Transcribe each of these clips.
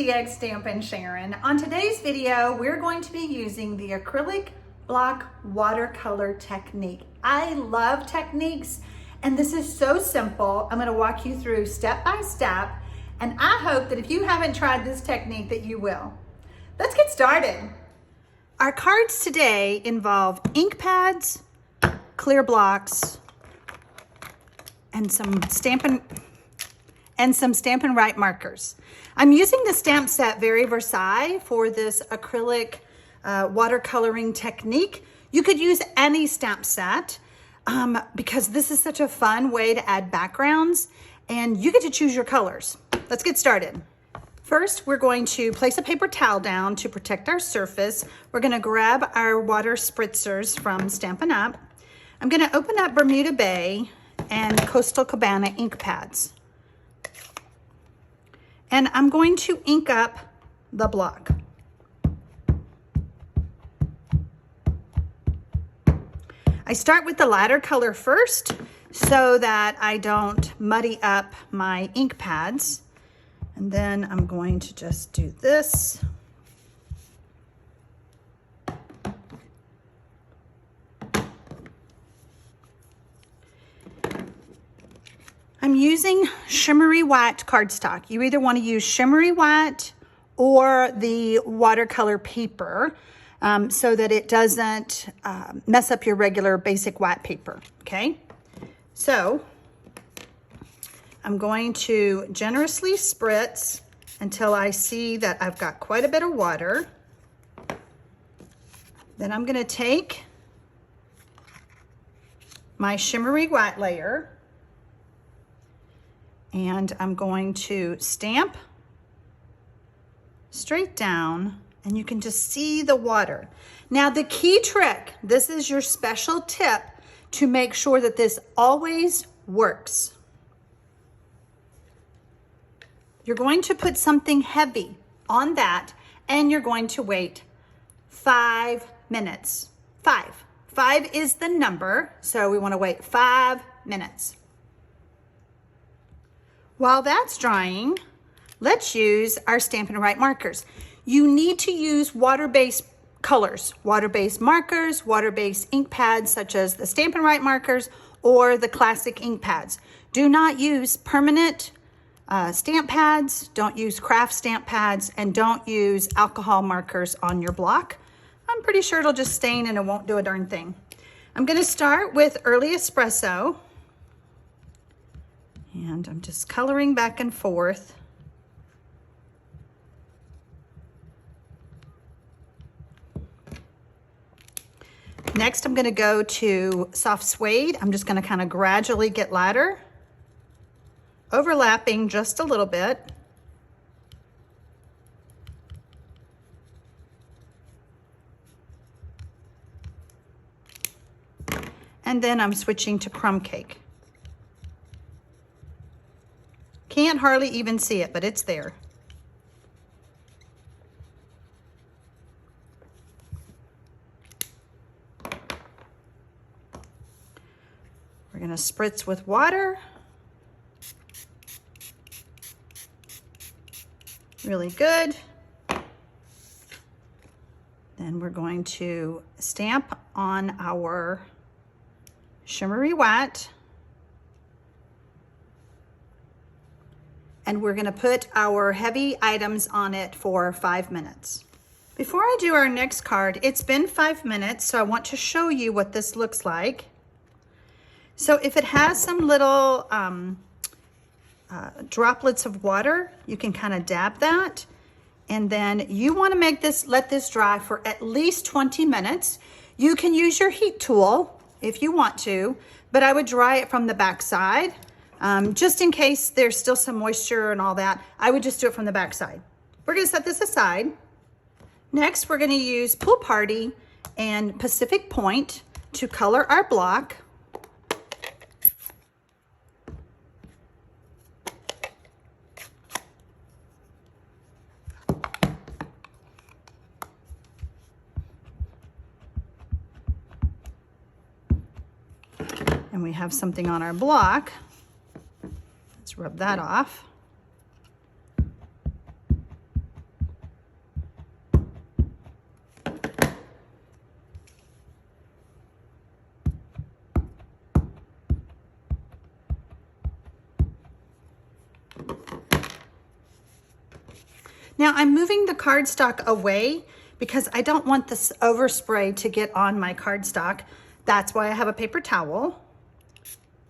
TxStampin Sharon. On today's video, we're going to be using the acrylic block watercolor technique. I love techniques, and this is so simple. I'm going to walk you through step by step, and I hope that if you haven't tried this technique that you will. Let's get started. Our cards today involve ink pads, clear blocks, and some Stampin' Right markers. I'm using the stamp set Very Versailles for this acrylic watercoloring technique. You could use any stamp set because this is such a fun way to add backgrounds, and you get to choose your colors. Let's get started. First, we're going to place a paper towel down to protect our surface. We're going to grab our water spritzers from Stampin' Up. I'm going to open up Bermuda Bay and Coastal Cabana ink pads. And I'm going to ink up the block. I start with the lighter color first so that I don't muddy up my ink pads. And then I'm going to just do this. I'm using shimmery white cardstock. You either want to use shimmery white or the watercolor paper so that it doesn't mess up your regular basic white paper, okay? So I'm going to generously spritz until I see that I've got quite a bit of water. Then I'm going to take my shimmery white layer and I'm going to stamp straight down, and you can just see the water. Now the key trick, this is your special tip to make sure that this always works. You're going to put something heavy on that, and you're going to wait 5 minutes. 5. 5 is the number, so we want to wait 5 minutes. While that's drying, let's use our Stampin' Right markers. You need to use water-based colors, water-based markers, water-based ink pads such as the Stampin' Right markers or the classic ink pads. Do not use permanent stamp pads, don't use craft stamp pads, and don't use alcohol markers on your block. I'm pretty sure it'll just stain and it won't do a darn thing. I'm gonna start with Early Espresso. And I'm just coloring back and forth. Next, I'm going to go to Soft Suede. I'm just going to kind of gradually get lighter, overlapping just a little bit. And then I'm switching to Crumb Cake. Can't hardly even see it, but it's there. We're going to spritz with water. Really good. Then we're going to stamp on our shimmery white. And we're gonna put our heavy items on it for 5 minutes. Before I do our next card, it's been 5 minutes, so I want to show you what this looks like. So if it has some little droplets of water, you can kind of dab that. And then you wanna let this dry for at least 20 minutes. You can use your heat tool if you want to, but I would dry it from the back side. Just in case there's still some moisture and all that, I would just do it from the back side. We're gonna set this aside. Next, we're gonna use Pool Party and Pacific Point to color our block. And we have something on our block. Let's rub that off. Now I'm moving the cardstock away because I don't want this overspray to get on my cardstock. That's why I have a paper towel.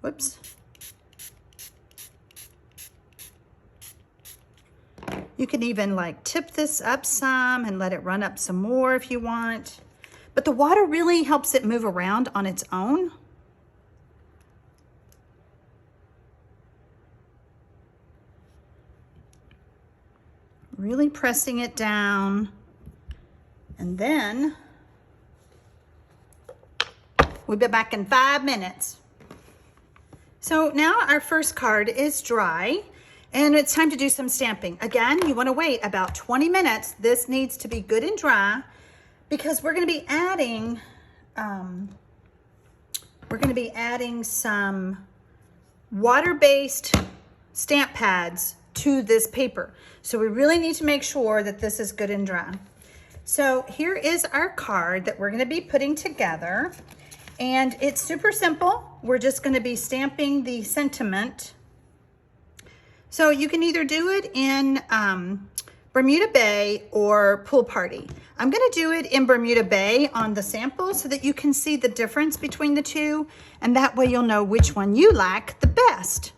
Whoops. You can even like tip this up some and let it run up some more if you want. But the water really helps it move around on its own. Really pressing it down. And then we'll be back in 5 minutes. So now our first card is dry and it's time to do some stamping. Again, you want to wait about 20 minutes. This needs to be good and dry because we're going to be adding some water-based stamp pads to this paper. So we really need to make sure that this is good and dry. So here is our card that we're going to be putting together, and it's super simple. We're just going to be stamping the sentiment. So you can either do it in Bermuda Bay or Pool Party. I'm going to do it in Bermuda Bay on the sample so that you can see the difference between the two, and that way you'll know which one you like the best.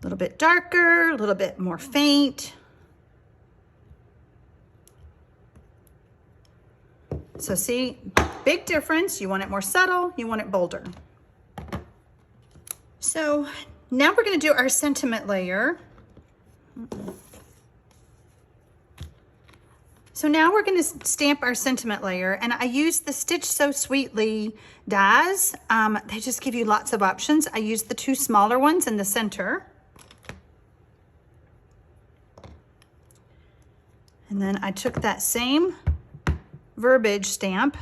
A little bit darker, a little bit more faint. So see, big difference. You want it more subtle, you want it bolder. So now we're going to do our sentiment layer. So now we're going to stamp our sentiment layer, and I use the Stitch So Sweetly dies. They just give you lots of options. I use the 2 smaller ones in the center. And then I took that same verbiage stamp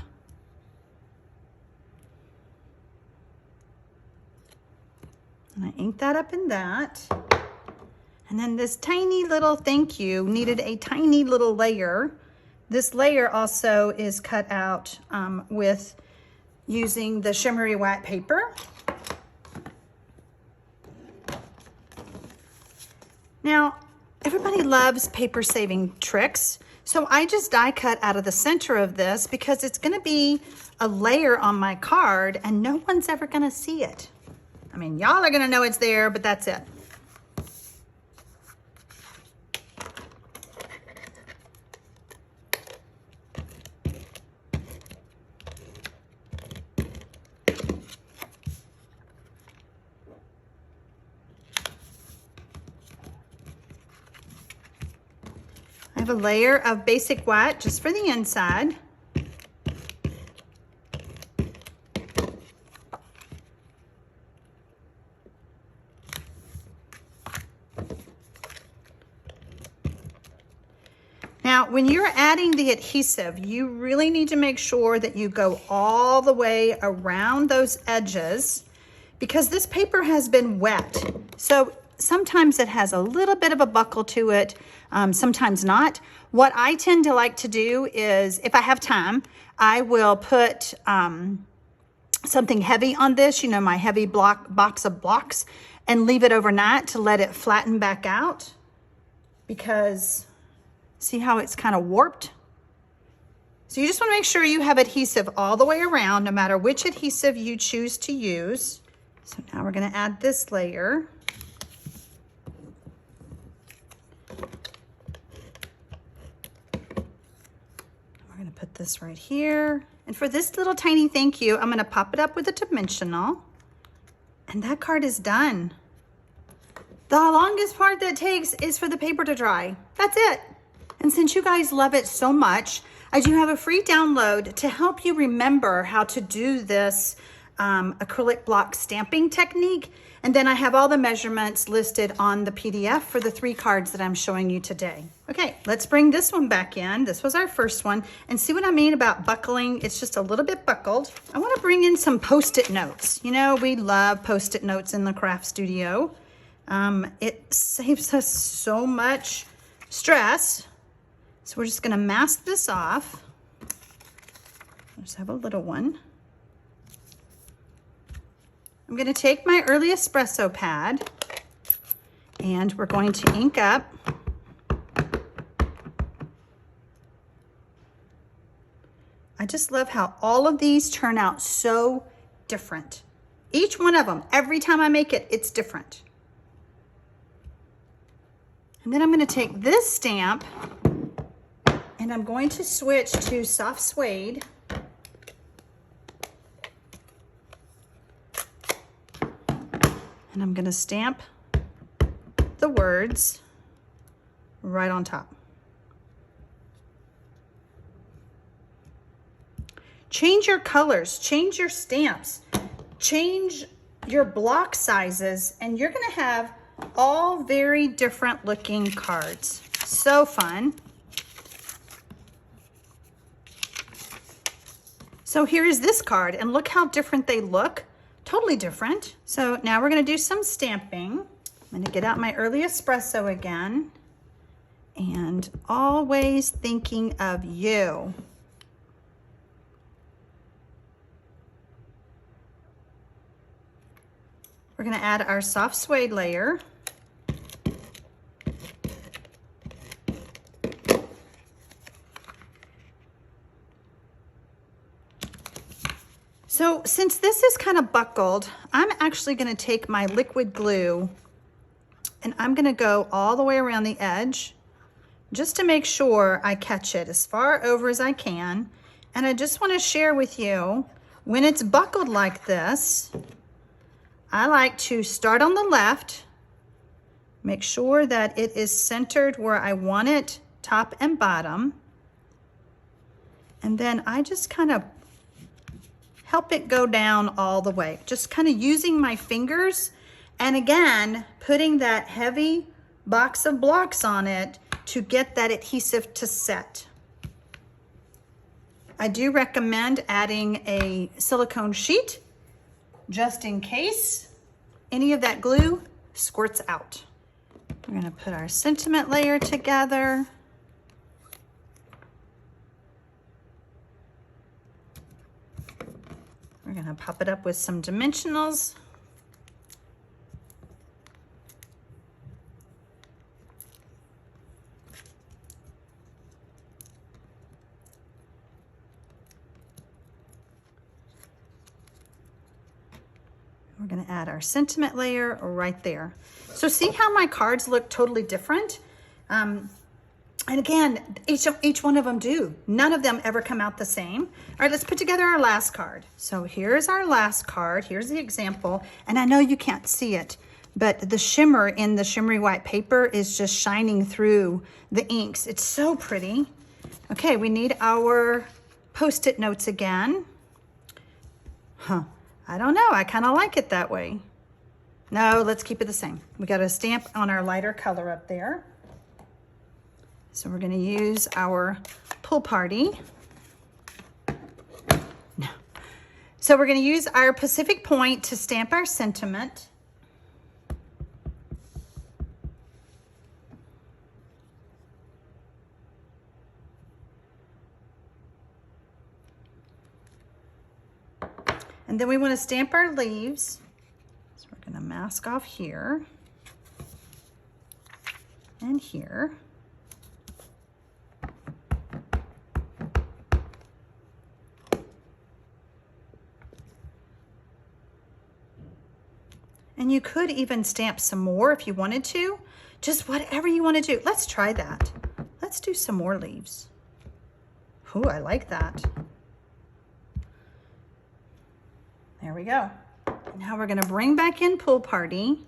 and I inked that up in that. And then this tiny little thank you needed a tiny little layer. This layer also is cut out with using the shimmery white paper. Now, everybody loves paper saving tricks. So I just die cut out of the center of this because it's going to be a layer on my card and no one's ever going to see it. I mean, y'all are going to know it's there, but that's it. I have a layer of basic white just for the inside. Now, when you're adding the adhesive, you really need to make sure that you go all the way around those edges because this paper has been wet. So sometimes it has a little bit of a buckle to it, sometimes not. What I tend to like to do is, if I have time, I will put something heavy on this, you know, my heavy box of blocks, and leave it overnight to let it flatten back out. Because see how it's kind of warped? So you just want to make sure you have adhesive all the way around, no matter which adhesive you choose to use. So now we're going to add this layer. We're going to put this right here. And for this little tiny thank you, I'm going to pop it up with a dimensional. And that card is done. The longest part that takes is for the paper to dry. That's it. And since you guys love it so much, I do have a free download to help you remember how to do this acrylic block stamping technique. And then I have all the measurements listed on the PDF for the 3 cards that I'm showing you today. Okay, let's bring this one back in. This was our first one. And see what I mean about buckling? It's just a little bit buckled. I want to bring in some Post-it notes. You know, we love Post-it notes in the craft studio. It saves us so much stress. So we're just going to mask this off. Let's have a little one. I'm going to take my early espresso pad and we're going to ink up. I just love how all of these turn out so different. Each one of them, every time I make it, it's different. And then I'm going to take this stamp and I'm going to switch to soft suede. And I'm going to stamp the words right on top. Change your colors, change your stamps, change your block sizes, and you're going to have all very different looking cards. So fun. So here is this card, and look how different they look. Totally different. So now we're going to do some stamping. I'm going to get out my early espresso again, and always thinking of you. We're going to add our soft suede layer. So since this is kind of buckled, I'm actually going to take my liquid glue and I'm going to go all the way around the edge just to make sure I catch it as far over as I can. And I just want to share with you, when it's buckled like this, I like to start on the left, make sure that it is centered where I want it, top and bottom. And then I just kind of help it go down all the way. Just kind of using my fingers. And again, putting that heavy box of blocks on it to get that adhesive to set. I do recommend adding a silicone sheet just in case any of that glue squirts out. We're going to put our sentiment layer together. We're going to pop it up with some dimensionals. We're going to add our sentiment layer right there. So see how my cards look totally different? And again, each one of them do. None of them ever come out the same. All right, let's put together our last card. So here's our last card. Here's the example. And I know you can't see it, but the shimmer in the shimmery white paper is just shining through the inks. It's so pretty. Okay, we need our Post-it notes again. I don't know, I kind of like it that way. No, let's keep it the same. We got a stamp on our lighter color up there. So we're gonna use our Pool Party. No. So we're gonna use our Pacific Point to stamp our sentiment. And then we want to stamp our leaves. So we're going to mask off here and here. And you could even stamp some more if you wanted to. Just whatever you want to do. Let's try that. Let's do some more leaves. Ooh, I like that. There we go. Now we're going to bring back in Pool Party.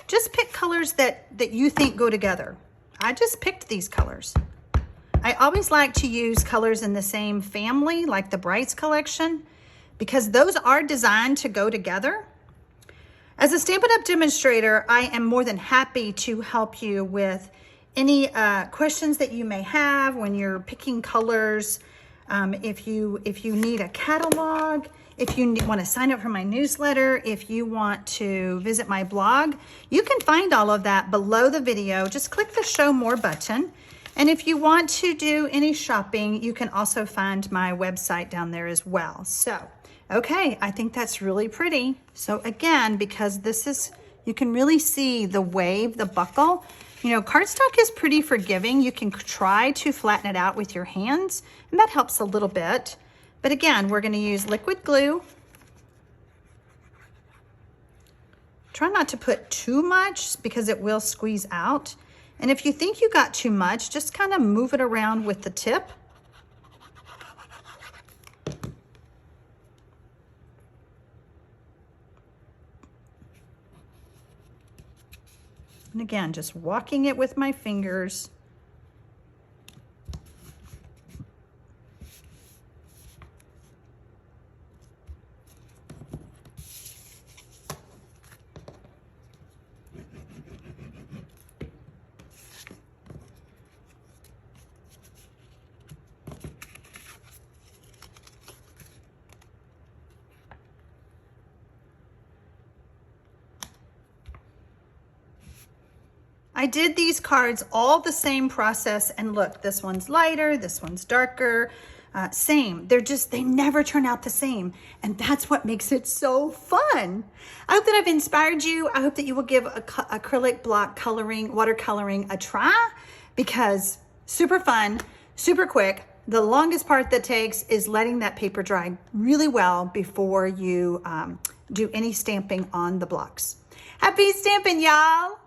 Just pick colors that you think go together. I just picked these colors. I always like to use colors in the same family, like the Brights collection, because those are designed to go together. As a Stampin' Up! Demonstrator, I am more than happy to help you with any questions that you may have when you're picking colors. If you need a catalog, if you want to sign up for my newsletter, if you want to visit my blog, you can find all of that below the video. Just click the Show More button. And if you want to do any shopping, you can also find my website down there as well. So Okay, I think that's really pretty. So again, because this is, you can really see the wave, the buckle. You know, cardstock is pretty forgiving. You can try to flatten it out with your hands, and that helps a little bit. But again, we're gonna use liquid glue. Try not to put too much because it will squeeze out. And if you think you got too much, just kind of move it around with the tip. And again, just walking it with my fingers. I did these cards all the same process, and look, this one's lighter, this one's darker, same. They never turn out the same, and that's what makes it so fun. I hope that I've inspired you. I hope that you will give acrylic block coloring, watercoloring a try, because super fun, super quick. The longest part that takes is letting that paper dry really well before you do any stamping on the blocks. Happy stamping, y'all!